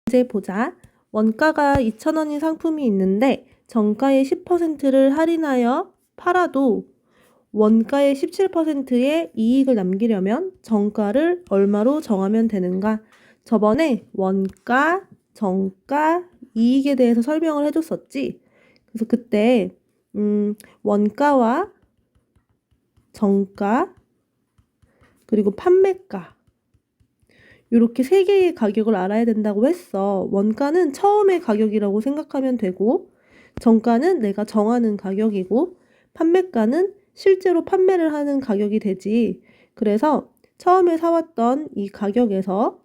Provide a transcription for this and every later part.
이제 보자. 원가가 2,000원인 상품이 있는데 정가의 10%를 할인하여 팔아도 원가의 17%의 이익을 남기려면 정가를 얼마로 정하면 되는가? 저번에 원가, 정가, 이익에 대해서 설명을 해줬었지. 그래서 그때 원가와 정가 그리고 판매가 이렇게 세 개의 가격을 알아야 된다고 했어. 원가는 처음의 가격이라고 생각하면 되고, 정가는 내가 정하는 가격이고, 판매가는 실제로 판매를 하는 가격이 되지. 그래서 처음에 사왔던 이 가격에서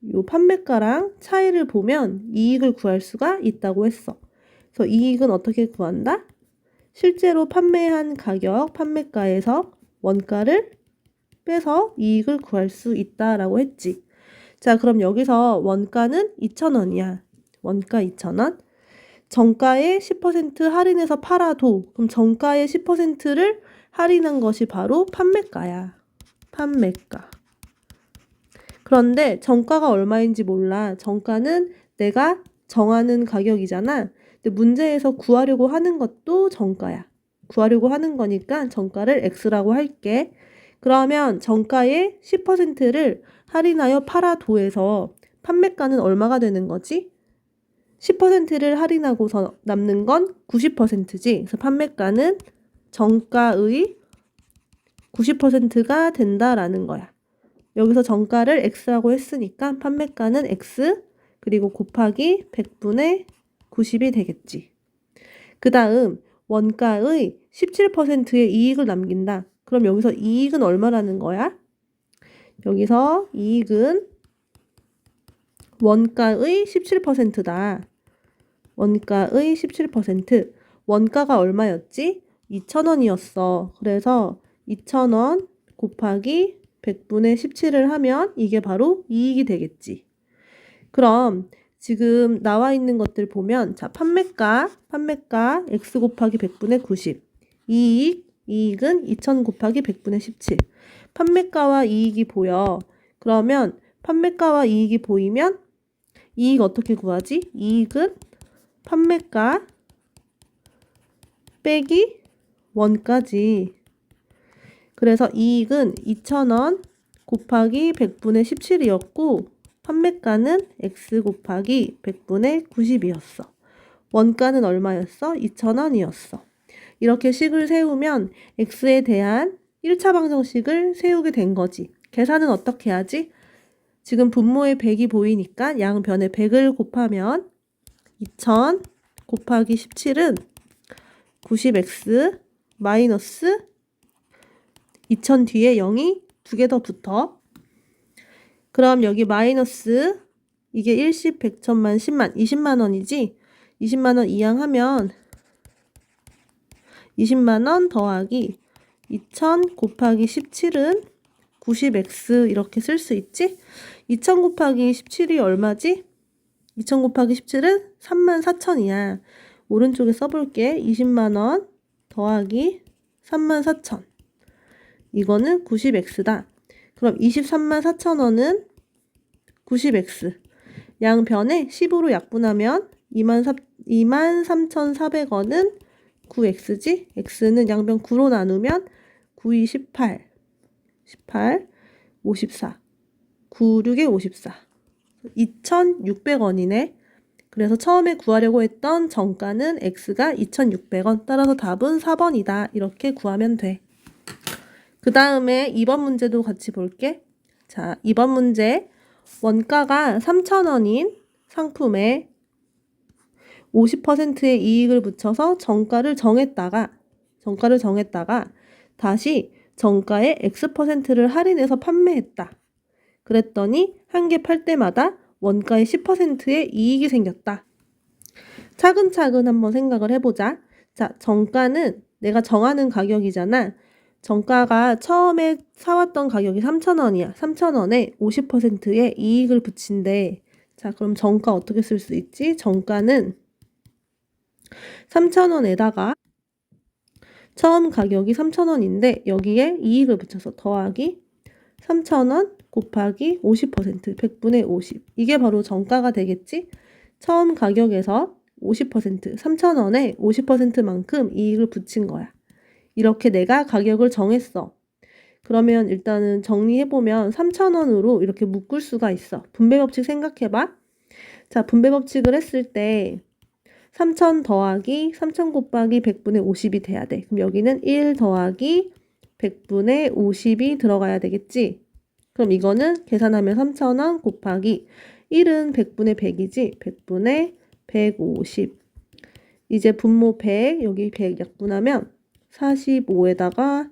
이 판매가랑 차이를 보면 이익을 구할 수가 있다고 했어. 그래서 이익은 어떻게 구한다? 실제로 판매한 가격, 판매가에서 원가를 빼서 이익을 구할 수 있다라고 했지. 자, 그럼 여기서 원가는 2,000원이야. 원가 2,000원. 정가의 10% 할인해서 팔아도 그럼 정가의 10%를 할인한 것이 바로 판매가야. 판매가. 그런데 정가가 얼마인지 몰라. 정가는 내가 정하는 가격이잖아. 근데 문제에서 구하려고 하는 것도 정가야. 구하려고 하는 거니까 정가를 X라고 할게. 그러면 정가의 10%를 할인하여 팔아도에서 판매가는 얼마가 되는 거지? 10%를 할인하고서 남는 건 90%지. 그래서 판매가는 정가의 90%가 된다라는 거야. 여기서 정가를 X라고 했으니까 판매가는 X 그리고 곱하기 100분의 90이 되겠지. 그 다음 원가의 17%의 이익을 남긴다. 그럼 여기서 이익은 얼마라는 거야? 여기서 이익은 원가의 17%다. 원가의 17%. 원가가 얼마였지? 2,000원이었어. 그래서 2,000원 곱하기 100분의 17을 하면 이게 바로 이익이 되겠지. 그럼 지금 나와 있는 것들 보면 자, 판매가 x 곱하기 100분의 90. 이익은 2,000 곱하기 100분의 17. 판매가와 이익이 보여. 그러면 판매가와 이익이 보이면 이익 어떻게 구하지? 이익은 판매가 빼기 원가지. 그래서 이익은 2,000원 곱하기 100분의 17이었고 판매가는 x 곱하기 100분의 90이었어. 원가는 얼마였어? 2,000원이었어. 이렇게 식을 세우면 x에 대한 1차 방정식을 세우게 된 거지. 계산은 어떻게 하지? 지금 분모에 100이 보이니까 양변에 100을 곱하면 2,000 곱하기 17은 90x 마이너스 2,000 뒤에 0이 2개 더 붙어. 그럼 여기 마이너스 이게 일십, 백천만, 10만, 20만 원이지? 20만 원 이항하면 20만 원 더하기 2,000 곱하기 17은 90x 이렇게 쓸 수 있지? 2,000 곱하기 17이 얼마지? 2,000 곱하기 17은 34,000이야. 오른쪽에 써볼게. 20만 원 더하기 34,000. 이거는 90x다. 그럼 23만 4천원은 90x. 양변에 10으로 약분하면 23,400원은 9x지? x는 양변 9로 나누면 9, 2, 18. 54. 9, 6에 54. 2,600원이네. 그래서 처음에 구하려고 했던 정가는 x가 2,600원. 따라서 답은 4번이다. 이렇게 구하면 돼. 그 다음에 2번 문제도 같이 볼게. 자, 2번 문제. 원가가 3,000원인 상품에 50%의 이익을 붙여서 정가를 정했다가 다시 정가의 X%를 할인해서 판매했다. 그랬더니 한 개 팔 때마다 원가의 10%의 이익이 생겼다. 차근차근 한번 생각을 해보자. 자, 정가는 내가 정하는 가격이잖아. 정가가 처음에 사왔던 가격이 3,000원이야. 3,000원에 50%의 이익을 붙인대. 자, 그럼 정가 어떻게 쓸 수 있지? 정가는 3,000원에다가 처음 가격이 3,000원인데 여기에 이익을 붙여서 더하기 3,000원 곱하기 50%, 100분의 50. 이게 바로 정가가 되겠지? 처음 가격에서 50%, 3,000원에 50%만큼 이익을 붙인 거야. 이렇게 내가 가격을 정했어. 그러면 일단은 정리해보면 3,000원으로 이렇게 묶을 수가 있어. 분배법칙 생각해봐. 자, 분배법칙을 했을 때 3,000 더하기 3,000 곱하기 100분의 50이 돼야 돼. 그럼 여기는 1 더하기 100분의 50이 들어가야 되겠지? 그럼 이거는 계산하면 3,000원 곱하기 1은 100분의 100이지? 100분의 150. 이제 분모 100, 여기 100 약분하면 45에다가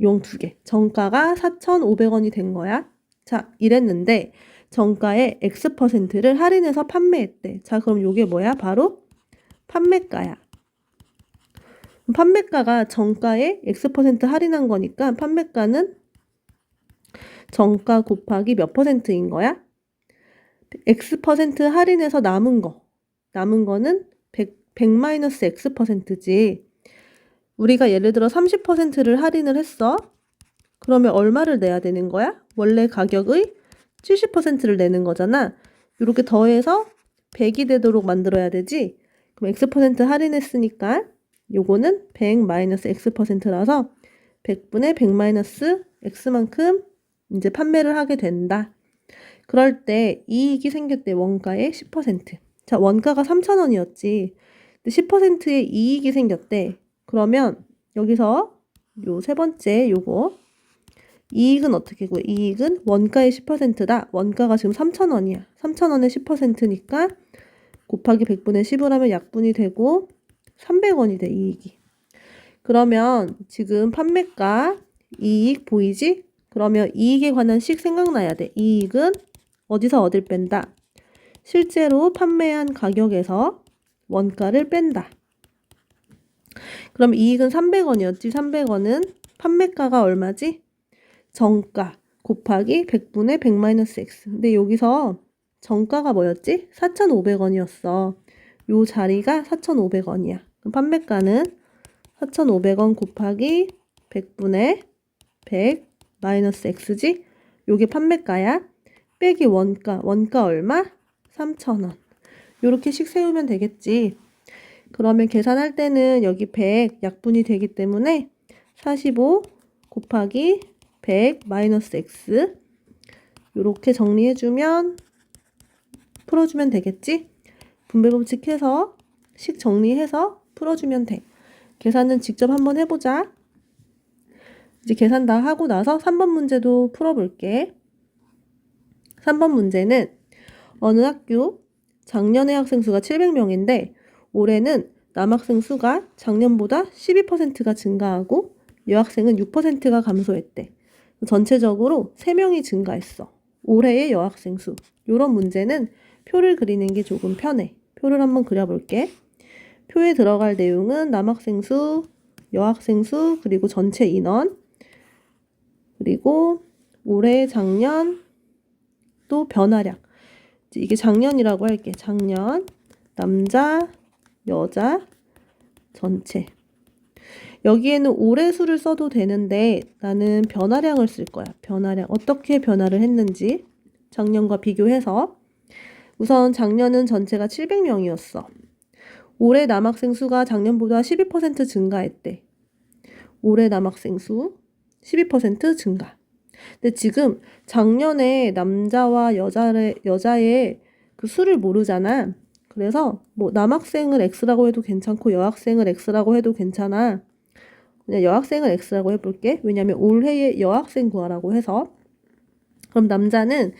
0 2개. 정가가 4,500원이 된 거야. 자, 이랬는데 정가의 X%를 할인해서 판매했대. 자, 그럼 이게 뭐야? 바로 판매가야. 판매가가 정가의 X% 할인한 거니까 판매가는 정가 곱하기 몇 %인 거야? X% 할인해서 남은 거는 100-X%지. 우리가 예를 들어 30%를 할인을 했어. 그러면 얼마를 내야 되는 거야? 원래 가격의 70%를 내는 거잖아. 이렇게 더해서 100이 되도록 만들어야 되지. 그럼 X% 할인했으니까 요거는 100-X%라서 100분의 100-X만큼 이제 판매를 하게 된다. 그럴 때 이익이 생겼대. 원가의 10%. 자, 원가가 3,000원이었지. 10%의 이익이 생겼대. 그러면 여기서 요 세 번째 요거 이익은 어떻게 구해? 이익은 원가의 10%다. 원가가 지금 3,000원이야. 3,000원의 10%니까 곱하기 100분의 10을 하면 약분이 되고 300원이 돼, 이익이. 그러면 지금 판매가 이익 보이지? 그러면 이익에 관한 식 생각나야 돼. 이익은 어디서 어딜 뺀다? 실제로 판매한 가격에서 원가를 뺀다. 그럼 이익은 300원이었지. 300원은 판매가가 얼마지? 정가 곱하기 100분의 100-X. 근데 여기서 정가가 뭐였지? 4,500원이었어. 요 자리가 4,500원이야. 그럼 판매가는 4,500원 곱하기 100분의 100-X지? 요게 판매가야. 빼기 원가. 원가 얼마? 3,000원. 요렇게 식 세우면 되겠지. 그러면 계산할 때는 여기 100 약분이 되기 때문에 45 곱하기 100-X 요렇게 정리해주면 풀어주면 되겠지? 분배법칙 해서 식 정리해서 풀어주면 돼. 계산은 직접 한번 해보자. 이제 계산 다 하고 나서 3번 문제도 풀어볼게. 3번 문제는 어느 학교 작년에 학생 수가 700명인데 올해는 남학생 수가 작년보다 12%가 증가하고 여학생은 6%가 감소했대. 전체적으로 3명이 증가했어. 올해의 여학생 수. 이런 문제는 표를 그리는 게 조금 편해. 표를 한번 그려볼게. 표에 들어갈 내용은 남학생 수, 여학생 수, 그리고 전체 인원, 그리고 올해, 작년, 또 변화량. 이게 작년이라고 할게. 작년, 남자, 여자, 전체. 여기에는 올해 수를 써도 되는데 나는 변화량을 쓸 거야. 변화량. 어떻게 변화를 했는지 작년과 비교해서 우선 작년은 전체가 700명이었어. 올해 남학생 수가 작년보다 12% 증가했대. 올해 남학생 수 12% 증가. 근데 지금 작년에 남자와 여자의 그 수를 모르잖아. 그래서 뭐 남학생을 X라고 해도 괜찮고 여학생을 X라고 해도 괜찮아. 그냥 여학생을 X라고 해볼게. 왜냐면 올해의 여학생 구하라고 해서. 그럼 남자는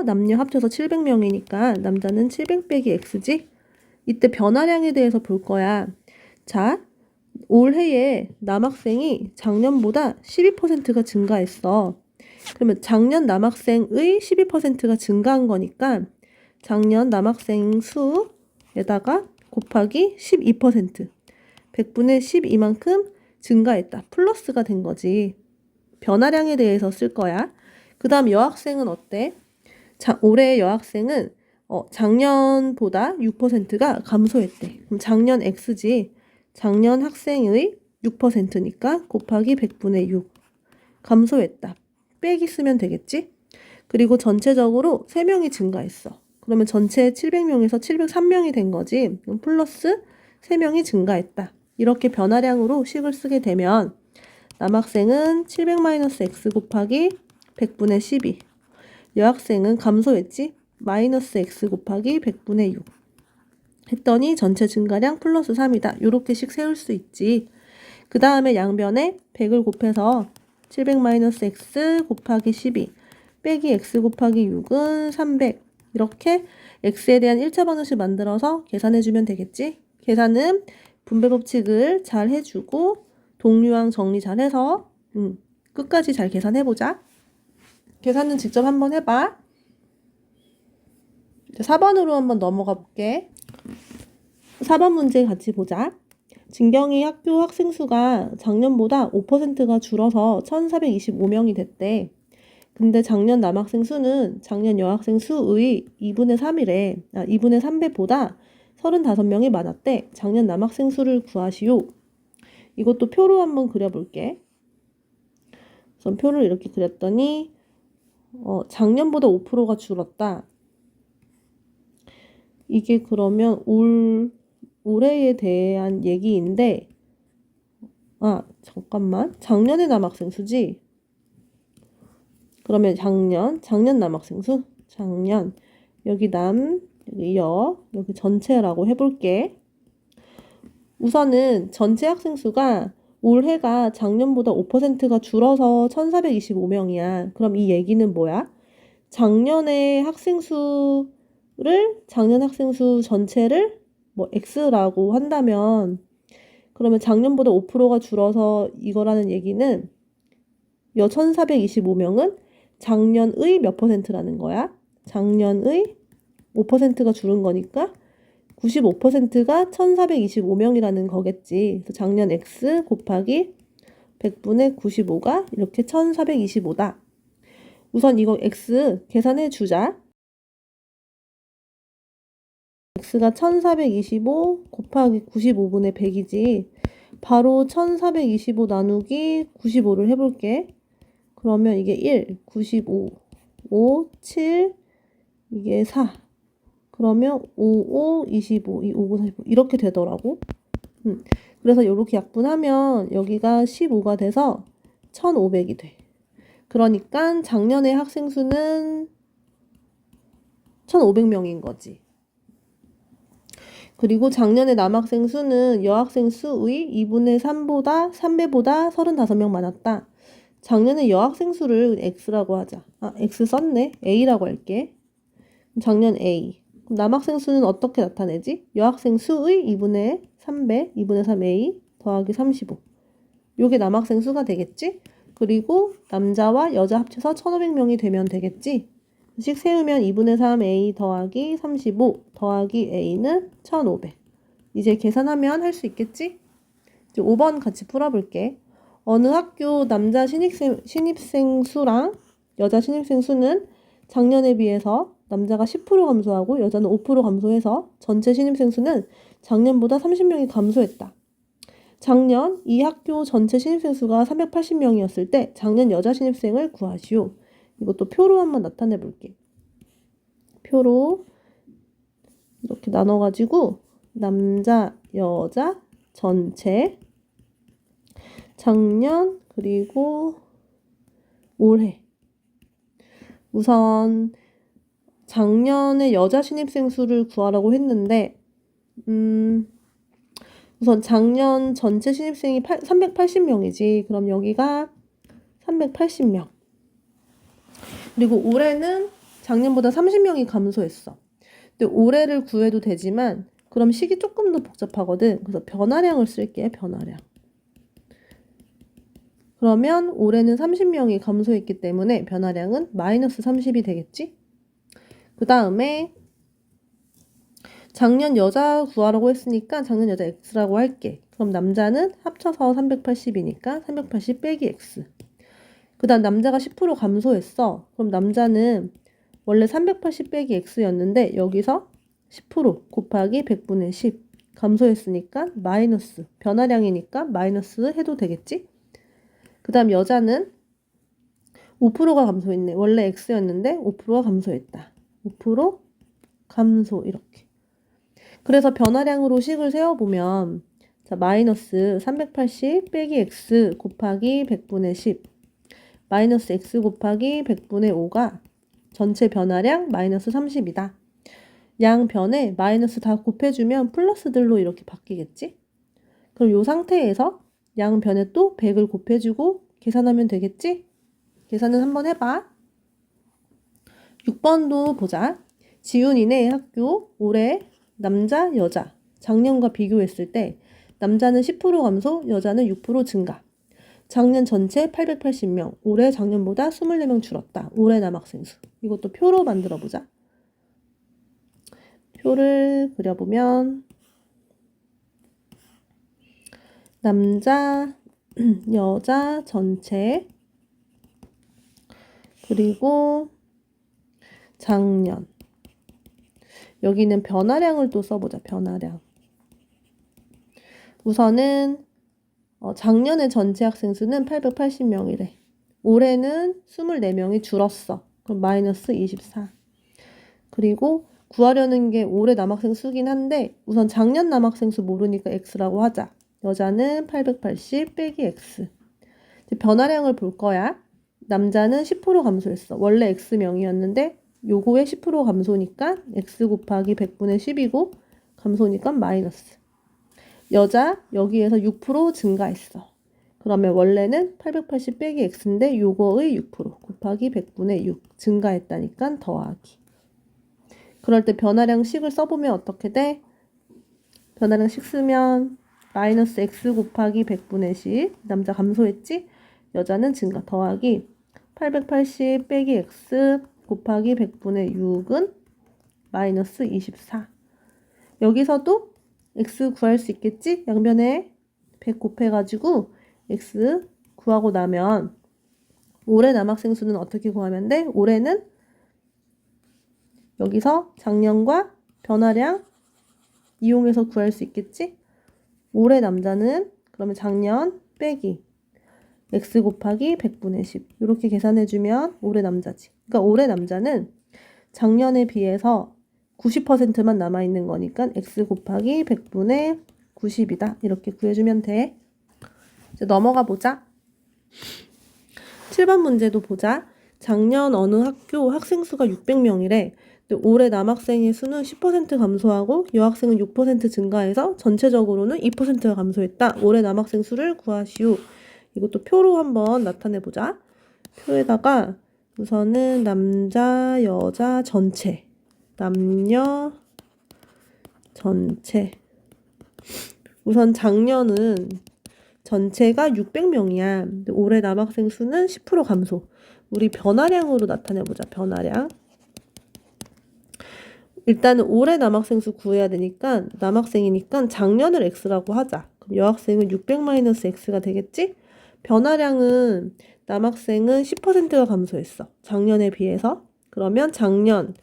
남녀 합쳐서 700명이니까 남자는 700 빼기 X지? 이때 변화량에 대해서 볼 거야. 자, 올해에 남학생이 작년보다 12%가 증가했어. 그러면 작년 남학생의 12%가 증가한 거니까 작년 남학생 수에다가 곱하기 12%. 100분의 12만큼 증가했다. 플러스가 된 거지. 변화량에 대해서 쓸 거야. 그 다음 여학생은 어때? 올해 여학생은 작년보다 6%가 감소했대. 그럼 작년 X지. 작년 학생의 6%니까 곱하기 100분의 6. 감소했다. 빼기 쓰면 되겠지? 그리고 전체적으로 3명이 증가했어. 그러면 전체 700명에서 703명이 된 거지. 그럼 플러스 3명이 증가했다. 이렇게 변화량으로 식을 쓰게 되면 남학생은 700-x 곱하기 100분의 12. 여학생은 감소했지? 마이너스 x 곱하기 100분의 6. 했더니 전체 증가량 플러스 3이다. 요렇게씩 세울 수 있지. 그 다음에 양변에 100을 곱해서 700-x 곱하기 12 빼기 x 곱하기 6은 300. 이렇게 x에 대한 1차 방정식 만들어서 계산해주면 되겠지. 계산은 분배 법칙을 잘 해주고 동류항 정리 잘 해서 끝까지 잘 계산해보자. 계산은 직접 한번 해봐. 이제 4번으로 한번 넘어가 볼게. 4번 문제 같이 보자. 진경이 학교 학생 수가 작년보다 5%가 줄어서 1425명이 됐대. 근데 작년 남학생 수는 작년 여학생 수의 2분의 3이래. 2분의 3배보다 35명이 많았대. 작년 남학생 수를 구하시오. 이것도 표로 한번 그려볼게. 우선 표를 이렇게 그렸더니 작년보다 5%가 줄었다. 이게 그러면 올해에 대한 얘기인데 잠깐만. 작년의 남학생 수지? 그러면 작년 남학생 수? 작년. 여기 남, 여기 여, 여기 전체라고 해볼게. 우선은 전체 학생 수가 올해가 작년보다 5%가 줄어서 1425명이야. 그럼 이 얘기는 뭐야? 작년의 학생 수를, 작년 학생 수 전체를 X라고 한다면, 그러면 작년보다 5%가 줄어서 이거라는 얘기는 1425명은 작년의 몇 %라는 거야? 작년의 5%가 줄은 거니까 95%가 1425명이라는 거겠지. 그래서 작년 X 곱하기 100분의 95가 이렇게 1425다. 우선 이거 X 계산해 주자. X가 1425 곱하기 95분의 100이지. 바로 1425 나누기 95를 해볼게. 그러면 이게 1, 95, 5, 7, 이게 4. 그러면 5, 5, 25, 2, 5, 9, 45 이렇게 되더라고. 그래서 이렇게 약분하면 여기가 15가 돼서 1500이 돼. 그러니까 작년에 학생 수는 1500명인 거지. 그리고 작년에 남학생 수는 여학생 수의 2분의 3배보다 35명 많았다. 작년에 여학생 수를 X라고 하자. X 썼네. A라고 할게. 작년 A. 그럼 남학생 수는 어떻게 나타내지? 여학생 수의 2분의 3배, 2분의 3A 더하기 35. 요게 남학생 수가 되겠지? 그리고 남자와 여자 합쳐서 1500명이 되면 되겠지? 식 세우면 2분의 3A 더하기 35 더하기 A는 1500. 이제 계산하면 할 수 있겠지? 이제 5번 같이 풀어볼게. 어느 학교 남자 신입생 수랑 여자 신입생 수는 작년에 비해서 남자가 10% 감소하고 여자는 5% 감소해서 전체 신입생 수는 작년보다 30명이 감소했다. 작년 이 학교 전체 신입생 수가 380명이었을 때 작년 여자 신입생을 구하시오. 이것도 표로 한번 나타내 볼게. 표로 이렇게 나눠가지고 남자, 여자, 전체, 작년, 그리고 올해. 우선 작년에 여자 신입생 수를 구하라고 했는데 우선 작년 전체 신입생이 380명이지. 그럼 여기가 380명. 그리고 올해는 작년보다 30명이 감소했어. 근데 올해를 구해도 되지만 그럼 식이 조금 더 복잡하거든. 그래서 변화량을 쓸게. 변화량. 그러면 올해는 30명이 감소했기 때문에 변화량은 마이너스 30이 되겠지? 그 다음에 작년 여자 구하라고 했으니까 작년 여자 X라고 할게. 그럼 남자는 합쳐서 380이니까 380 빼기 X. 그 다음 남자가 10% 감소했어. 그럼 남자는 원래 380 빼기 X였는데 여기서 10% 곱하기 100분의 10 감소했으니까 마이너스. 변화량이니까 마이너스 해도 되겠지? 그 다음 여자는 5%가 감소했네. 원래 x였는데 5%가 감소했다. 5% 감소 이렇게. 그래서 변화량으로 식을 세워보면 자 마이너스 380 빼기 x 곱하기 100분의 10 마이너스 x 곱하기 100분의 5가 전체 변화량 마이너스 30이다. 양 변에 마이너스 다 곱해주면 플러스들로 이렇게 바뀌겠지? 그럼 이 상태에서 양 변에 또 100을 곱해주고 계산하면 되겠지? 계산은 한번 해봐. 6번도 보자. 지훈이네 학교 올해 남자, 여자 작년과 비교했을 때 남자는 10% 감소, 여자는 6% 증가. 작년 전체 880명, 올해 작년보다 24명 줄었다. 올해 남학생 수. 이것도 표로 만들어 보자. 표를 그려보면 남자, 여자 전체 그리고 작년 여기는 변화량을 또 써보자. 변화량. 우선은 작년의 전체 학생 수는 880명이래. 올해는 24명이 줄었어. 그럼 마이너스 24. 그리고 구하려는 게 올해 남학생 수긴 한데 우선 작년 남학생 수 모르니까 x라고 하자. 여자는 880 빼기 x. 변화량을 볼 거야. 남자는 10% 감소했어. 원래 x명이었는데 요거에 10% 감소니까 x 곱하기 100분의 10이고 감소니까 마이너스. 여자 여기에서 6% 증가했어. 그러면 원래는 880 빼기 x인데 요거의 6% 곱하기 100분의 6 증가했다니까 더하기. 그럴 때 변화량 식을 써보면 어떻게 돼? 변화량 식 쓰면 마이너스 x 곱하기 100분의 10 남자 감소했지? 여자는 증가 더하기 880 빼기 x 곱하기 100분의 6은 마이너스 24. 여기서도 x 구할 수 있겠지? 양변에 100 곱해가지고 x 구하고 나면 올해 남학생 수는 어떻게 구하면 돼? 올해는 여기서 작년과 변화량 이용해서 구할 수 있겠지? 올해 남자는 그러면 작년 빼기 x 곱하기 100분의 10 이렇게 계산해주면 올해 남자지. 그러니까 올해 남자는 작년에 비해서 90%만 남아있는 거니까 x 곱하기 100분의 90이다. 이렇게 구해주면 돼. 이제 넘어가 보자. 7번 문제도 보자. 작년 어느 학교 학생 수가 600명이래. 근데 올해 남학생의 수는 10% 감소하고 여학생은 6% 증가해서 전체적으로는 2%가 감소했다. 올해 남학생 수를 구하시오. 이것도 표로 한번 나타내 보자. 표에다가 우선은 남자, 여자 전체, 남녀 전체. 우선 작년은 전체가 600명이야. 근데 올해 남학생 수는 10% 감소. 우리 변화량으로 나타내 보자. 변화량. 일단은 올해 남학생 수 구해야 되니까 남학생이니까 작년을 x라고 하자. 그럼 여학생은 600-x가 되겠지? 변화량은 남학생은 10%가 감소했어. 작년에 비해서. 그러면 작년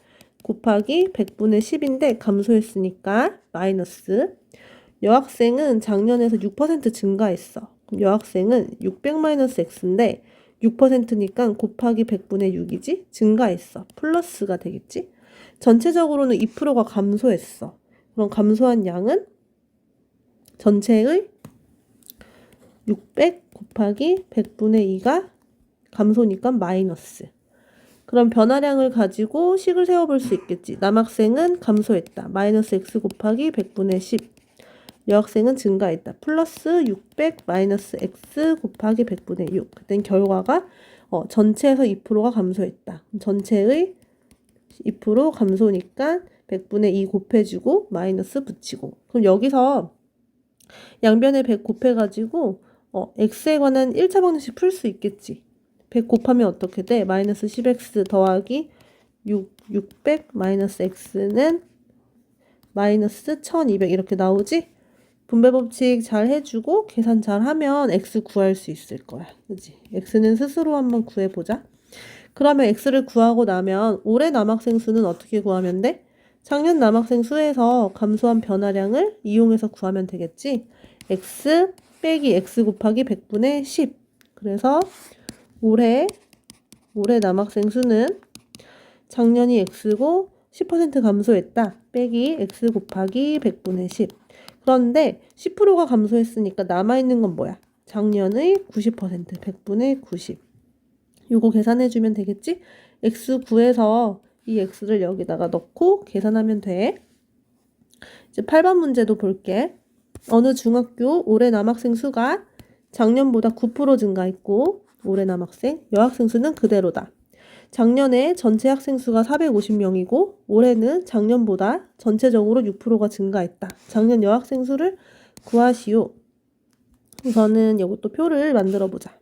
곱하기 100분의 10인데 감소했으니까 마이너스. 여학생은 작년에서 6% 증가했어. 그럼 여학생은 600-x인데 6%니까 곱하기 100분의 6이지? 증가했어. 플러스가 되겠지? 전체적으로는 2%가 감소했어. 그럼 감소한 양은 전체의 600 곱하기 100분의 2가 감소니까 마이너스. 그럼 변화량을 가지고 식을 세워볼 수 있겠지. 남학생은 감소했다. 마이너스 x 곱하기 100분의 10. 여학생은 증가했다. 플러스 600 마이너스 x 곱하기 100분의 6. 그땐 결과가 전체에서 2%가 감소했다. 전체의 2% 감소니까 100분의 2 곱해주고 마이너스 붙이고. 그럼 여기서 양변에 100 곱해가지고 x에 관한 1차 방정식 풀 수 있겠지. 100 곱하면 어떻게 돼? 마이너스 10x 더하기 600 마이너스 x는 마이너스 1200 이렇게 나오지? 분배 법칙 잘 해주고 계산 잘 하면 x 구할 수 있을 거야. 그치? x는 스스로 한번 구해보자. 그러면 x를 구하고 나면 올해 남학생 수는 어떻게 구하면 돼? 작년 남학생 수에서 감소한 변화량을 이용해서 구하면 되겠지? x 빼기 x 곱하기 100분의 10. 그래서 올해 올해 남학생 수는 작년이 x고 10% 감소했다. 빼기 x 곱하기 100분의 10. 그런데 10%가 감소했으니까 남아있는 건 뭐야? 작년의 90%, 100분의 90. 요거 계산해주면 되겠지? x 구해서 이 x를 여기다가 넣고 계산하면 돼. 이제 8번 문제도 볼게. 어느 중학교 올해 남학생 수가 작년보다 9% 증가했고 올해 남학생, 여학생 수는 그대로다. 작년에 전체 학생 수가 450명이고 올해는 작년보다 전체적으로 6%가 증가했다. 작년 여학생 수를 구하시오. 우선은 이것도 표를 만들어 보자.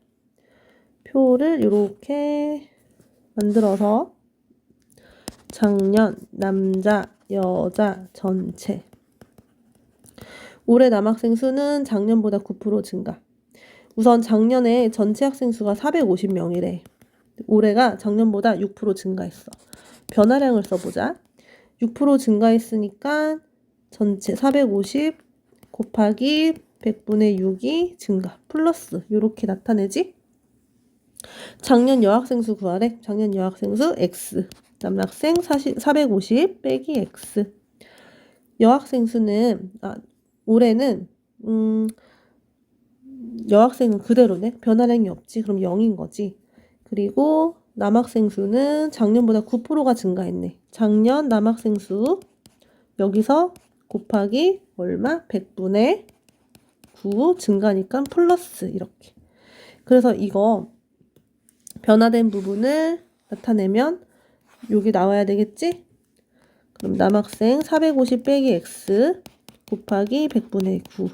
표를 이렇게 만들어서 작년 남자, 여자 전체 올해 남학생 수는 작년보다 9% 증가. 우선 작년에 전체 학생 수가 450명이래. 올해가 작년보다 6% 증가했어. 변화량을 써보자. 6% 증가했으니까 전체 450 곱하기 100분의 6이 증가. 플러스 이렇게 나타내지? 작년 여학생 수 구하래. 작년 여학생 수 x. 남학생 450 빼기 x. 여학생 수는 올해는 여학생은 그대로네. 변화량이 없지. 그럼 0인 거지. 그리고 남학생 수는 작년보다 9%가 증가했네. 작년 남학생 수 여기서 곱하기 얼마? 100분의 9 증가니까 플러스 이렇게. 그래서 이거 변화된 부분을 나타내면 여기 나와야 되겠지? 그럼 남학생 450 빼기 x 곱하기 100분의 9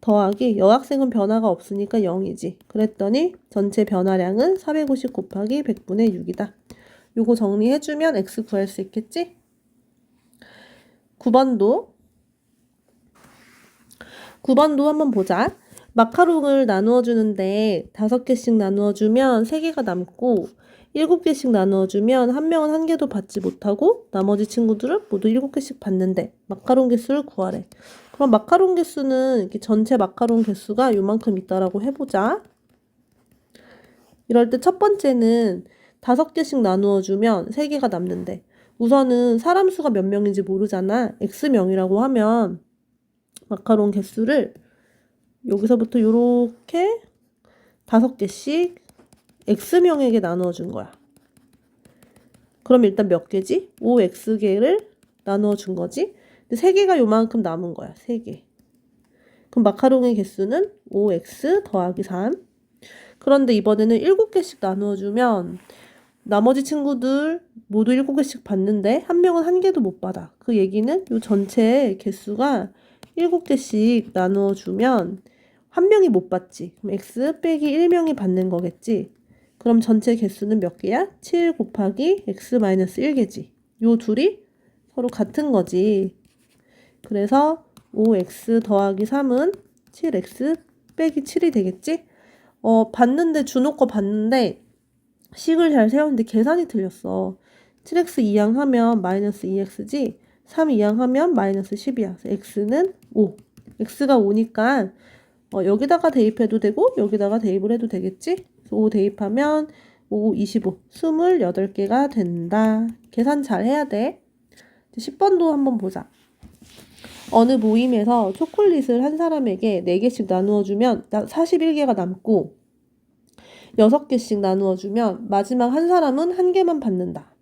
더하기 여학생은 변화가 없으니까 0이지. 그랬더니 전체 변화량은 450 곱하기 100분의 6이다. 요거 정리해주면 x 구할 수 있겠지? 9번도 한번 보자. 마카롱을 나누어 주는데 5개씩 나누어 주면 3개가 남고 7개씩 나누어 주면 한 명은 한 개도 받지 못하고 나머지 친구들은 모두 7개씩 받는데 마카롱 개수를 구하래. 그럼 마카롱 개수는 이렇게 전체 마카롱 개수가 요만큼 있다라고 해보자. 이럴 때 첫 번째는 5개씩 나누어 주면 3개가 남는데 우선은 사람 수가 몇 명인지 모르잖아. x명이라고 하면 마카롱 개수를 여기서부터 요렇게 5개씩 x명에게 나누어 준 거야. 그럼 일단 몇 개지? 5x개를 나누어 준 거지? 근데 3개가 요만큼 남은 거야. 3개. 그럼 마카롱의 개수는 5x 더하기 3. 그런데 이번에는 7개씩 나누어 주면 나머지 친구들 모두 7개씩 받는데 한 명은 한 개도 못 받아. 그 얘기는 요 전체 개수가 7개씩 나누어 주면 한 명이 못 받지. 그럼 x 빼기 1명이 받는 거겠지. 그럼 전체 개수는 몇 개야? 7 곱하기 x 마이너스 1개지. 요 둘이 서로 같은 거지. 그래서 5x 더하기 3은 7x 빼기 7이 되겠지? 봤는데 준호 거 봤는데 식을 잘 세웠는데 계산이 틀렸어. 7x 이항하면 마이너스 2x지 3 이항하면 마이너스 10이야. 그래서 x는 5. x가 5니까 여기다가 대입해도 되고 여기다가 대입을 해도 되겠지? 그래서 5 대입하면 5, 25, 28개가 된다. 계산 잘 해야 돼. 10번도 한번 보자. 어느 모임에서 초콜릿을 한 사람에게 4개씩 나누어 주면 41개가 남고 6개씩 나누어 주면 마지막 한 사람은 1개만 받는다.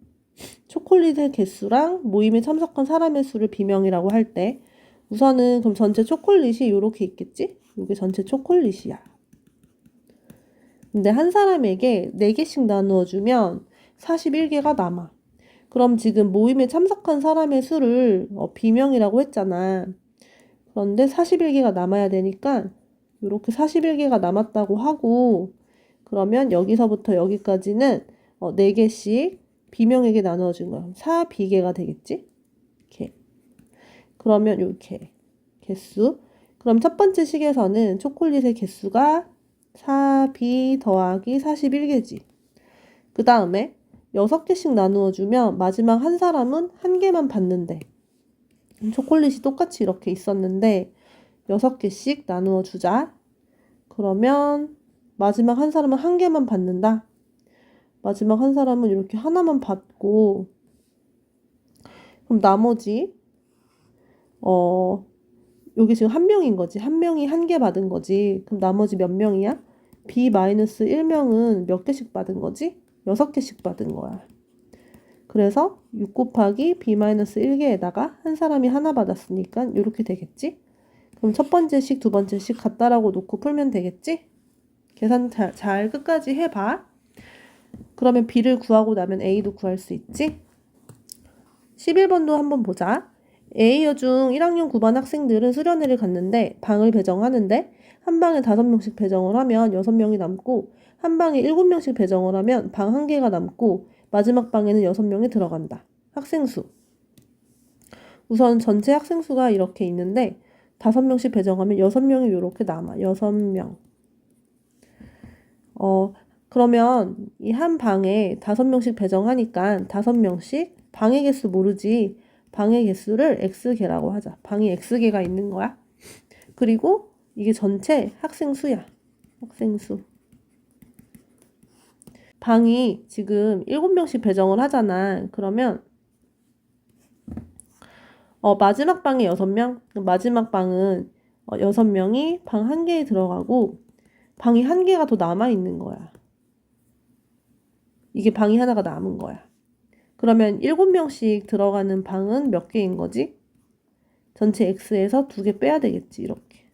초콜릿의 개수랑 모임에 참석한 사람의 수를 비명이라고 할 때 우선은 그럼 전체 초콜릿이 이렇게 있겠지? 이게 전체 초콜릿이야. 근데 한 사람에게 4개씩 나누어 주면 41개가 남아. 그럼 지금 모임에 참석한 사람의 수를 비명이라고 했잖아. 그런데 41개가 남아야 되니까 이렇게 41개가 남았다고 하고 그러면 여기서부터 여기까지는 4개씩 비명에게 나누어준 거야. 4비계가 되겠지? 이렇게. 그러면 이렇게 개수. 그럼 첫 번째 식에서는 초콜릿의 개수가 4b 더하기 41개지. 그 다음에 6개씩 나누어주면 마지막 한 사람은 1개만 받는데 초콜릿이 똑같이 이렇게 있었는데 6개씩 나누어 주자. 그러면 마지막 한 사람은 1개만 받는다. 마지막 한 사람은 이렇게 하나만 받고, 그럼 나머지 여기 지금 한 명인 거지. 한 명이 한 개 받은 거지. 그럼 나머지 몇 명이야? B-1명은 몇 개씩 받은 거지? 6개씩 받은 거야. 그래서 6 곱하기 B-1개에다가 한 사람이 하나 받았으니까 이렇게 되겠지? 그럼 첫 번째씩 두 번째씩 같다라고 놓고 풀면 되겠지? 계산 잘 끝까지 해봐. 그러면 B를 구하고 나면 A도 구할 수 있지? 11번도 한번 보자. A여 중 1학년 9반 학생들은 수련회를 갔는데 방을 배정하는데 한 방에 5명씩 배정을 하면 6명이 남고 한 방에 7명씩 배정을 하면 방 1개가 남고 마지막 방에는 6명이 들어간다. 학생 수. 우선 전체 학생 수가 이렇게 있는데 5명씩 배정하면 6명이 이렇게 남아. 6명. 그러면 이 한 방에 5명씩 배정하니까 5명씩 방의 개수 모르지. 방의 개수를 X개라고 하자. 방이 X개가 있는 거야. 그리고 이게 전체 학생 수야. 학생 수. 방이 지금 7명씩 배정을 하잖아. 그러면 마지막 방에 6명? 마지막 방은 6명이 방 1개에 들어가고 방이 1개가 더 남아있는 거야. 이게 방이 하나가 남은 거야. 그러면 7명씩 들어가는 방은 몇 개인 거지? 전체 X에서 2개 빼야 되겠지. 이렇게.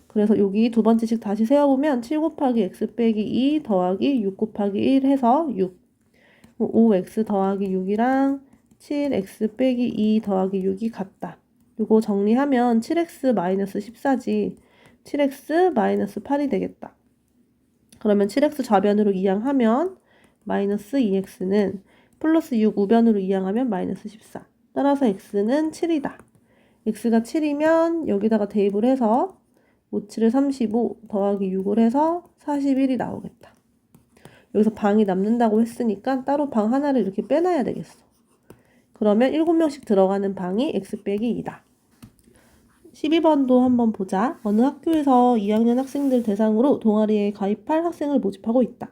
그래서 여기 두 번째씩 다시 세워보면 7 곱하기 X 빼기 2 더하기 6 곱하기 1 해서 6. 5X 더하기 6이랑 7X 빼기 2 더하기 6이 같다. 이거 정리하면 7X 마이너스 14지. 7X 마이너스 8이 되겠다. 그러면 7X 좌변으로 이항하면 마이너스 2X는 플러스 6 우변으로 이항하면 마이너스 14. 따라서 X는 7이다. X가 7이면 여기다가 대입을 해서 5, 7을 35 더하기 6을 해서 41이 나오겠다. 여기서 방이 남는다고 했으니까 따로 방 하나를 이렇게 빼놔야 되겠어. 그러면 7명씩 들어가는 방이 X 빼기 2다. 12번도 한번 보자. 어느 학교에서 2학년 학생들 대상으로 동아리에 가입할 학생을 모집하고 있다.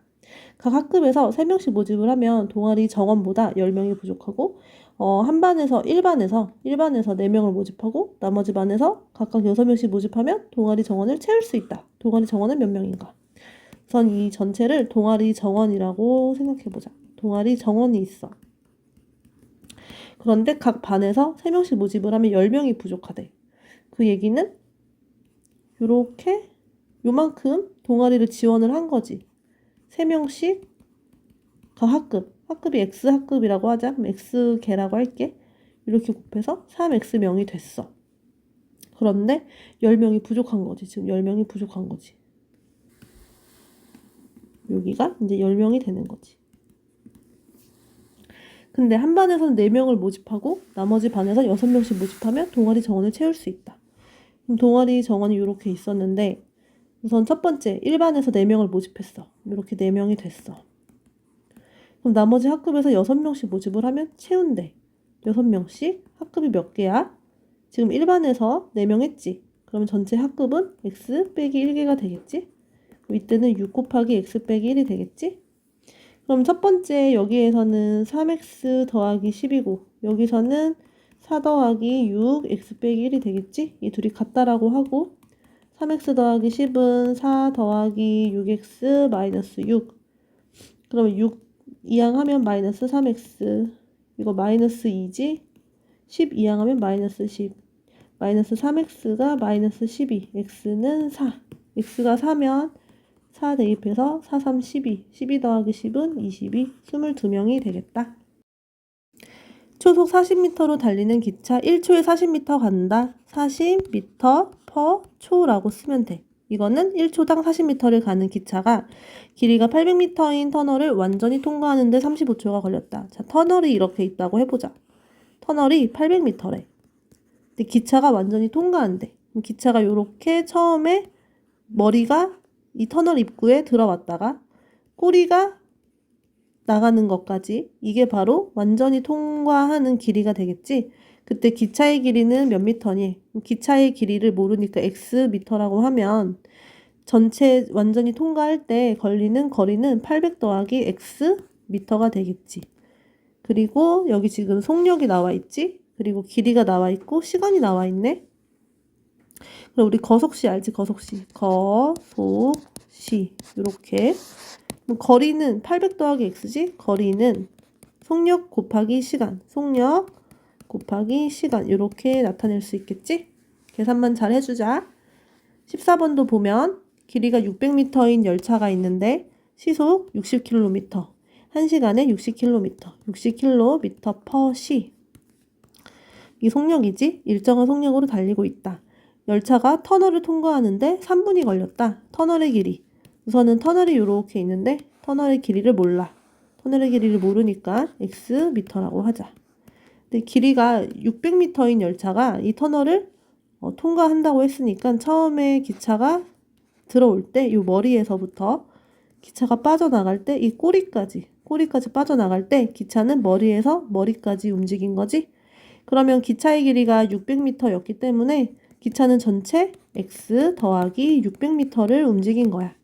각 학급에서 3명씩 모집을 하면 동아리 정원보다 10명이 부족하고 한 반에서 1반에서 4명을 모집하고 나머지 반에서 각각 6명씩 모집하면 동아리 정원을 채울 수 있다. 동아리 정원은 몇 명인가? 우선 이 전체를 동아리 정원이라고 생각해보자. 동아리 정원이 있어. 그런데 각 반에서 3명씩 모집을 하면 10명이 부족하대. 그 얘기는 요만큼 동아리를 지원을 한 거지. 3명씩 각 학급이 X학급이라고 하자. 그럼 X개라고 할게. 이렇게 곱해서 3X명이 됐어. 그런데 10명이 부족한 거지. 지금 10명이 부족한 거지. 여기가 이제 10명이 되는 거지. 근데 한 반에서는 4명을 모집하고 나머지 반에서 6명씩 모집하면 동아리 정원을 채울 수 있다. 그럼 동아리 정원이 이렇게 있었는데 우선 첫 번째 1반에서 4명을 모집했어. 이렇게 4명이 됐어. 그럼 나머지 학급에서 6명씩 모집을 하면 채운대. 6명씩 학급이 몇 개야? 지금 1반에서 4명 했지. 그러면 전체 학급은 X 빼기 1개가 되겠지? 이때는 6 곱하기 X 빼기 1이 되겠지? 그럼 첫 번째 여기에서는 3X 더하기 10이고 여기서는 4 더하기 6 X 빼기 1이 되겠지? 이 둘이 같다라고 하고 3X 더하기 10은 4 더하기 6X 마이너스 6. 그러면 6 이항하면 마이너스 3X. 이거 마이너스 2지? 10 이항하면 마이너스 10. 마이너스 3X가 마이너스 12. X는 4. X가 4면 4 대입해서 4, 3, 12. 12 더하기 10은 22. 22명이 되겠다. 초속 40m로 달리는 기차 1초에 40m 간다. 40m per 초라고 쓰면 돼. 이거는 1초당 40m를 가는 기차가 길이가 800m인 터널을 완전히 통과하는데 35초가 걸렸다. 자, 터널이 이렇게 있다고 해보자. 터널이 800m래. 근데 기차가 완전히 통과한대. 기차가 이렇게 처음에 머리가 이 터널 입구에 들어왔다가 꼬리가 나가는 것까지 이게 바로 완전히 통과하는 길이가 되겠지. 그때 기차의 길이는 몇 미터니? 기차의 길이를 모르니까 X 미터라고 하면 전체 완전히 통과할 때 걸리는 거리는 800 더하기 x 미터가 되겠지. 그리고 여기 지금 속력이 나와 있지? 그리고 길이가 나와 있고 시간이 나와 있네. 그럼 우리 거속시 알지? 거속시. 거속시. 이렇게. 거리는 800 더하기 x지? 거리는 속력 곱하기 시간. 속력 곱하기 시간. 이렇게 나타낼 수 있겠지? 계산만 잘 해주자. 14번도 보면 길이가 600m인 열차가 있는데 시속 60km. 1시간에 60km. 60km per 시. 이 속력이지? 일정한 속력으로 달리고 있다. 열차가 터널을 통과하는데 3분이 걸렸다. 터널의 길이. 우선은 터널이 이렇게 있는데 터널의 길이를 몰라. 터널의 길이를 모르니까 x 미터라고 하자. 근데 길이가 600m인 열차가 이 터널을 통과한다고 했으니까 처음에 기차가 들어올 때 이 머리에서부터 기차가 빠져나갈 때 이 꼬리까지 빠져나갈 때 기차는 머리에서 머리까지 움직인 거지. 그러면 기차의 길이가 600m였기 때문에 기차는 전체 x 더하기 600m를 움직인 거야.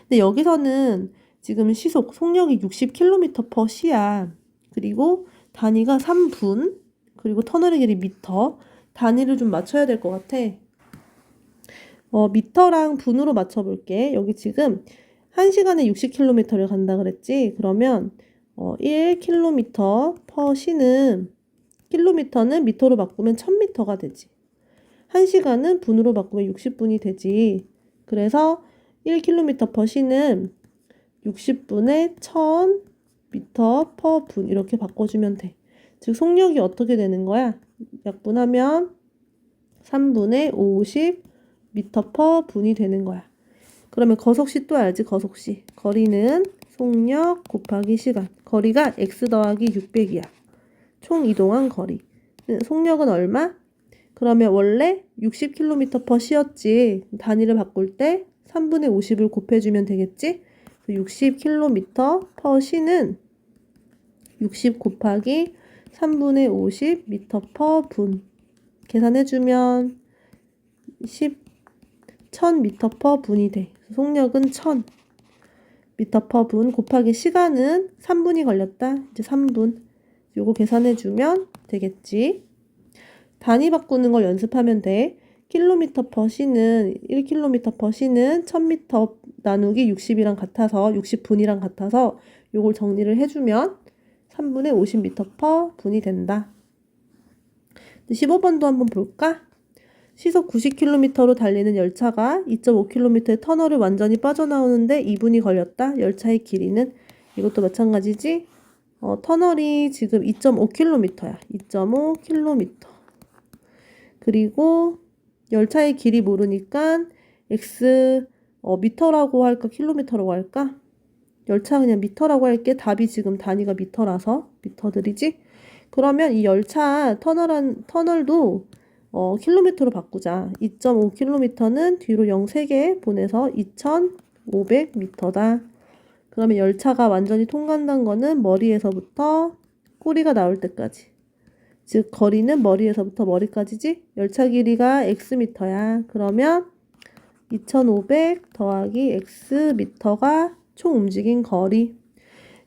근데 여기서는 지금 시속, 속력이 60km per 시야. 그리고 단위가 3분, 그리고 터널의 길이 미터. 단위를 좀 맞춰야 될 것 같아. 미터랑 분으로 맞춰볼게. 여기 지금 1시간에 60km를 간다 그랬지? 그러면 1km per 시는 킬로미터는 미터로 바꾸면 1000m가 되지. 1시간은 분으로 바꾸면 60분이 되지. 그래서 1km per 시는 60분에 1000m per 분 이렇게 바꿔주면 돼. 즉 속력이 어떻게 되는 거야? 약분하면 3분의 50 미터 per 분이 되는 거야. 그러면 거속시 또 알지? 거속시. 거리는 속력 곱하기 시간. 거리가 x 더하기 600이야. 총 이동한 거리. 속력은 얼마? 그러면 원래 60km per 시였지. 단위를 바꿀 때 3분의 50을 곱해주면 되겠지? 60km per 시는 60 곱하기 3분의 50 미터 per 분. 계산해주면 1000m per 분이 돼. 속력은 1000 미터 per 분 곱하기 시간은 3분이 걸렸다. 이제 3분. 요거 계산해주면 되겠지. 단위 바꾸는 걸 연습하면 돼. 킬로미터 per 시는 1km per 시는 1000m 나누기 60이랑 같아서 60분이랑 같아서 요걸 정리를 해주면 3분의 50m per 분이 된다. 15번도 한번 볼까? 시속 90km로 달리는 열차가 2.5km의 터널을 완전히 빠져나오는데 2분이 걸렸다. 열차의 길이는 이것도 마찬가지지? 터널이 지금 2.5km야. 2.5km. 그리고 열차의 길이 모르니까 x 미터라고 할까 킬로미터라고 할까? 열차 그냥 미터라고 할게. 답이 지금 단위가 미터라서 미터들이지? 그러면 이 열차 터널도 킬로미터로 바꾸자. 2.5km는 뒤로 0 3개 보내서 2500m다. 그러면 열차가 완전히 통과한다는 거는 머리에서부터 꼬리가 나올 때까지. 즉 거리는 머리에서부터 머리까지지? 열차 길이가 x미터야. 그러면 2500 더하기 x미터가 총 움직인 거리.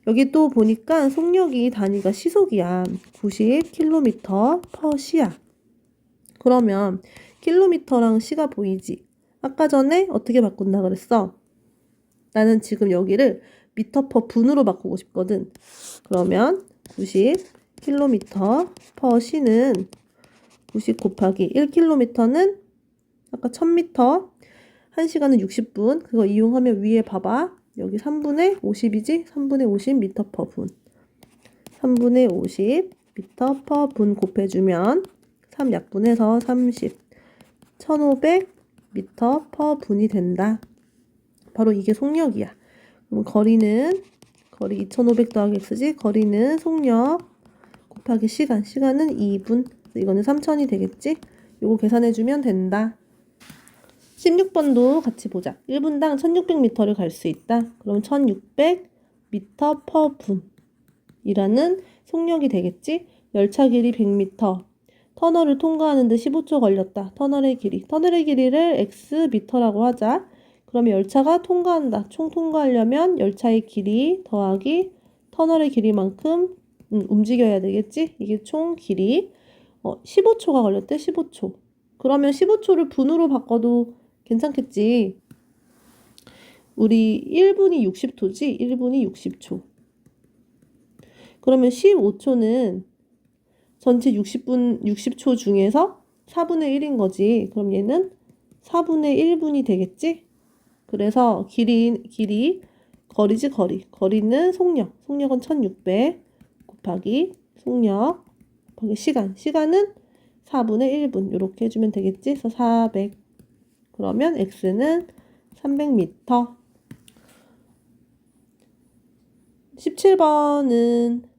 여기 또 보니까 속력이 단위가 시속이야. 90km per 시야. 그러면 킬로미터랑 시가 보이지? 아까 전에 어떻게 바꾼다 그랬어? 나는 지금 여기를 미터 per 분으로 바꾸고 싶거든. 그러면 90km per 시는 90 곱하기 1km는 아까 1000m, 1시간은 60분. 그거 이용하면 위에 봐봐. 여기 3분의 50이지? 3분의 50 미터 per 분. 3분의 50 미터 per 분 곱해주면 3 약분해서 30. 1500 미터 per 분이 된다. 바로 이게 속력이야. 그럼 거리 2500 더하기 x지? 거리는 속력 곱하기 시간은 2분. 이거는 3000이 되겠지? 요거 계산해주면 된다. 16번도 같이 보자. 1분당 1600m를 갈 수 있다. 그럼 1600m per 분 이라는 속력이 되겠지? 열차 길이 100m, 터널을 통과하는데 15초 걸렸다. 터널의 길이를 x 미터라고 하자. 그러면 열차가 통과한다. 총 통과하려면 열차의 길이 더하기 터널의 길이만큼 움직여야 되겠지? 이게 총 길이 15초가 걸렸대. 15초. 그러면 15초를 분으로 바꿔도 괜찮겠지. 우리 1분이 60초지? 1분이 60초. 그러면 15초는 전체 60초 중에서 4분의 1인 거지. 그럼 얘는 4분의 1분이 되겠지? 그래서 거리지, 거리는 속력은 1600 곱하기 속력 곱하기 시간은 4분의 1분. 이렇게 해주면 되겠지? 그래서 400. 그러면 x는 300m. 17번은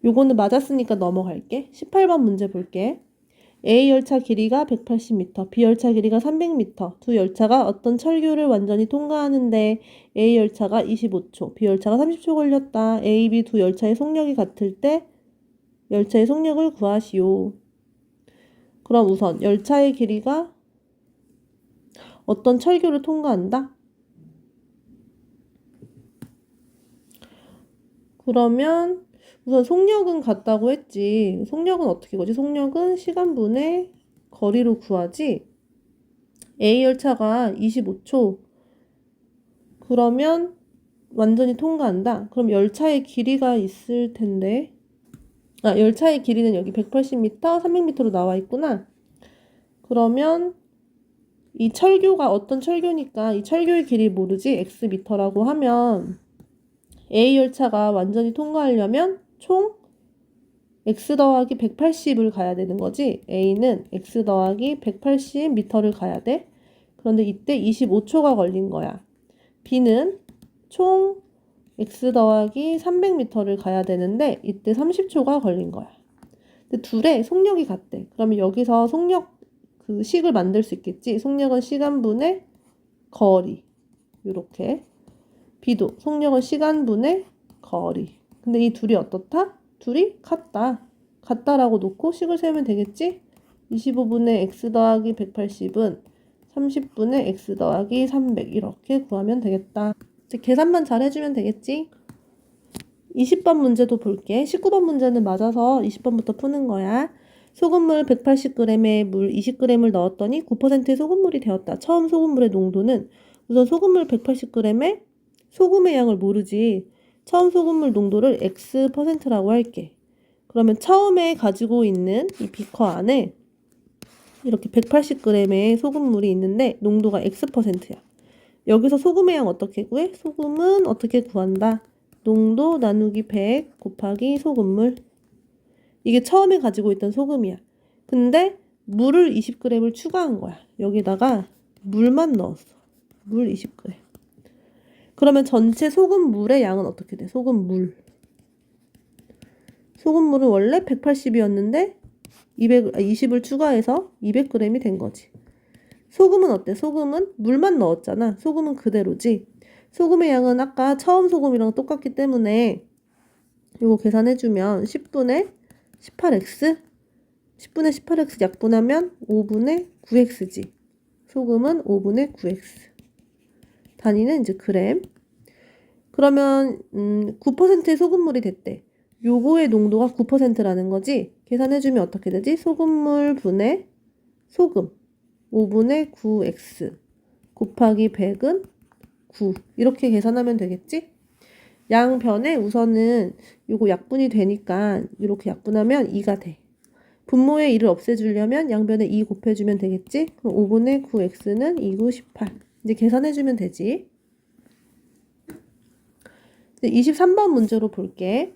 요거는 맞았으니까 넘어갈게. 18번 문제 볼게. A 열차 길이가 180m, B 열차 길이가 300m. 두 열차가 어떤 철교를 완전히 통과하는데 A 열차가 25초, B 열차가 30초 걸렸다. A, B 두 열차의 속력이 같을 때 열차의 속력을 구하시오. 그럼 우선 열차의 길이가 어떤 철교를 통과한다? 그러면 우선 속력은 같다고 했지. 속력은 어떻게 구하지? 속력은 시간분의 거리로 구하지. A 열차가 25초. 그러면 완전히 통과한다. 그럼 열차의 길이가 있을 텐데. 열차의 길이는 여기 180m, 300m로 나와 있구나. 그러면 이 철교가 어떤 철교니까 이 철교의 길이 모르지? x미터라고 하면 A 열차가 완전히 통과하려면 총 x 더하기 180을 가야 되는 거지. A는 x 더하기 180m를 가야 돼. 그런데 이때 25초가 걸린 거야. B는 총 x 더하기 300m를 가야 되는데 이때 30초가 걸린 거야. 근데 둘의 속력이 같대. 그러면 여기서 속력 그 식을 만들 수 있겠지. 속력은 시간분의 거리. 이렇게. B도 속력은 시간분의 거리. 근데 이 둘이 어떻다? 둘이 같다. 같다라고 놓고 식을 세우면 되겠지? 25분의 x 더하기 180은 30분의 x 더하기 300 이렇게 구하면 되겠다. 이제 계산만 잘 해주면 되겠지? 20번 문제도 볼게. 19번 문제는 맞아서 20번부터 푸는 거야. 소금물 180g에 물 20g을 넣었더니 9%의 소금물이 되었다. 처음 소금물의 농도는 우선 소금물 180g에 소금의 양을 모르지. 처음 소금물 농도를 X%라고 할게. 그러면 처음에 가지고 있는 이 비커 안에 이렇게 180g의 소금물이 있는데 농도가 X%야. 여기서 소금의 양 어떻게 구해? 소금은 어떻게 구한다? 농도 나누기 100 곱하기 소금물. 이게 처음에 가지고 있던 소금이야. 근데 물을 20g을 추가한 거야. 여기다가 물만 넣었어. 물 20g. 그러면 전체 소금물의 양은 어떻게 돼? 소금물은 원래 180이었는데 20을 추가해서 200g이 된 거지. 소금은 어때? 소금은 물만 넣었잖아. 소금은 그대로지. 소금의 양은 아까 처음 소금이랑 똑같기 때문에 이거 계산해주면 10분의 18x 10분의 18x 약분하면 5분의 9x지. 소금은 5분의 9x. 단위는 이제 그램. 그러면 9%의 소금물이 됐대. 요거의 농도가 9%라는 거지. 계산해주면 어떻게 되지? 소금물 분의 소금 5분의 9x 곱하기 100은 9 이렇게 계산하면 되겠지? 양변에 우선은 요거 약분이 되니까 이렇게 약분하면 2가 돼. 분모의 2를 없애주려면 양변에 2 곱해주면 되겠지? 그럼 5분의 9x는 2, 9, 18 이제 계산해주면 되지. 23번 문제로 볼게.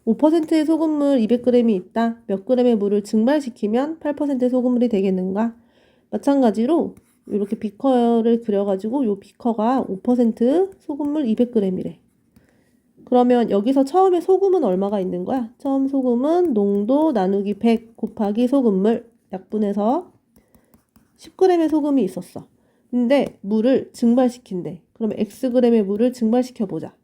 5%의 소금물 200g이 있다. 몇 g의 물을 증발시키면 8%의 소금물이 되겠는가? 마찬가지로 이렇게 비커를 그려가지고 이 비커가 5% 소금물 200g이래. 그러면 여기서 처음에 소금은 얼마가 있는 거야? 처음 소금은 농도 나누기 100 곱하기 소금물 약분해서 10g의 소금이 있었어. 근데 물을 증발시킨대. 그러면 xg의 물을 증발시켜보자.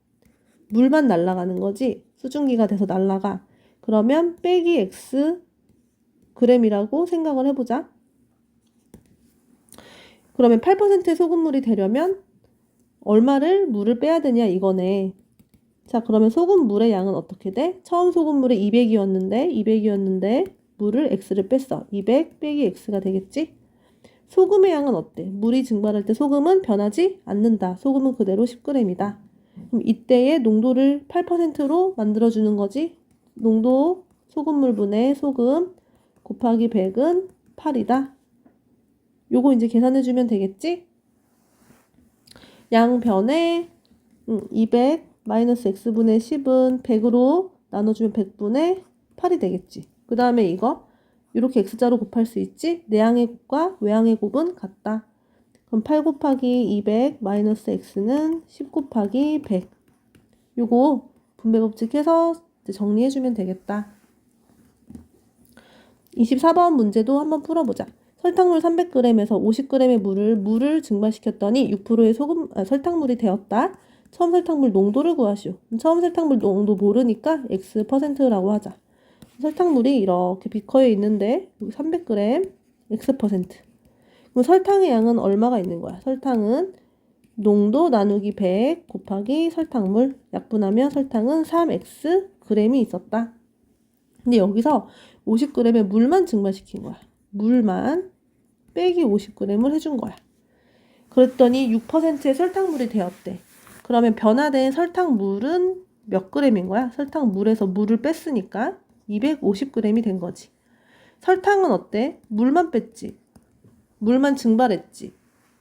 물만 날아가는 거지 수증기가 돼서 날아가. 그러면 빼기 x g이라고 생각을 해보자. 그러면 8%의 소금물이 되려면 얼마를 물을 빼야 되냐 이거네. 자, 그러면 소금물의 양은 어떻게 돼? 처음 소금물에 200이었는데 물을 x를 뺐어. 200 빼기 x가 되겠지? 소금의 양은 어때? 물이 증발할 때 소금은 변하지 않는다. 소금은 그대로 10g이다. 그럼 이때의 농도를 8%로 만들어주는 거지. 농도 소금물분의 소금 곱하기 100은 8이다. 요거 이제 계산해주면 되겠지? 양변에 200 마이너스 x분의 10은 100으로 나눠주면 100분의 8이 되겠지. 그 다음에 이거 이렇게 x자로 곱할 수 있지? 내항의 곱과 외항의 곱은 같다. 그럼 8 곱하기 200 마이너스 x는 10 곱하기 100. 요거 분배법칙 해서 정리해주면 되겠다. 24번 문제도 한번 풀어보자. 설탕물 300g에서 50g의 물을 증발시켰더니 6%의 설탕물이 되었다. 처음 설탕물 농도를 구하시오. 처음 설탕물 농도 모르니까 x%라고 하자. 설탕물이 이렇게 비커에 있는데 300g x%. 그럼 설탕의 양은 얼마가 있는 거야? 설탕은 농도 나누기 100 곱하기 설탕물 약분하면 설탕은 3x g이 있었다. 근데 여기서 50g의 물만 증발시킨 거야. 물만 빼기 50g을 해준 거야. 그랬더니 6%의 설탕물이 되었대. 그러면 변화된 설탕물은 몇 g인 거야? 설탕물에서 물을 뺐으니까 250g이 된 거지. 설탕은 어때? 물만 뺐지. 물만 증발했지.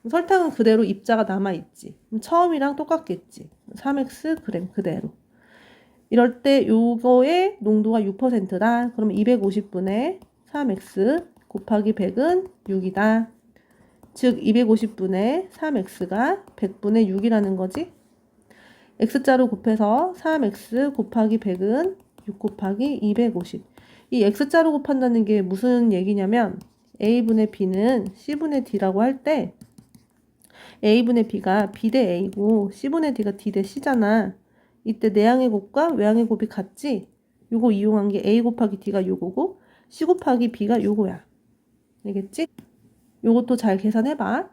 설탕은 그대로 입자가 남아있지. 처음이랑 똑같겠지. 3x g 그대로. 이럴 때 요거의 농도가 6%다. 그럼 250분의 3x 곱하기 100은 6이다. 즉 250분의 3x가 100분의 6이라는 거지. x자로 곱해서 3x 곱하기 100은 6 곱하기 250. 이 x자로 곱한다는 게 무슨 얘기냐면 a분의 b는 c분의 d라고 할 때 a분의 b가 b 대 a고 c분의 d가 d 대 c잖아. 이때 내항의 곱과 외항의 곱이 같지? 요거 이용한 게 a 곱하기 d가 요거고 c 곱하기 b가 요거야. 알겠지? 요것도 잘 계산해봐.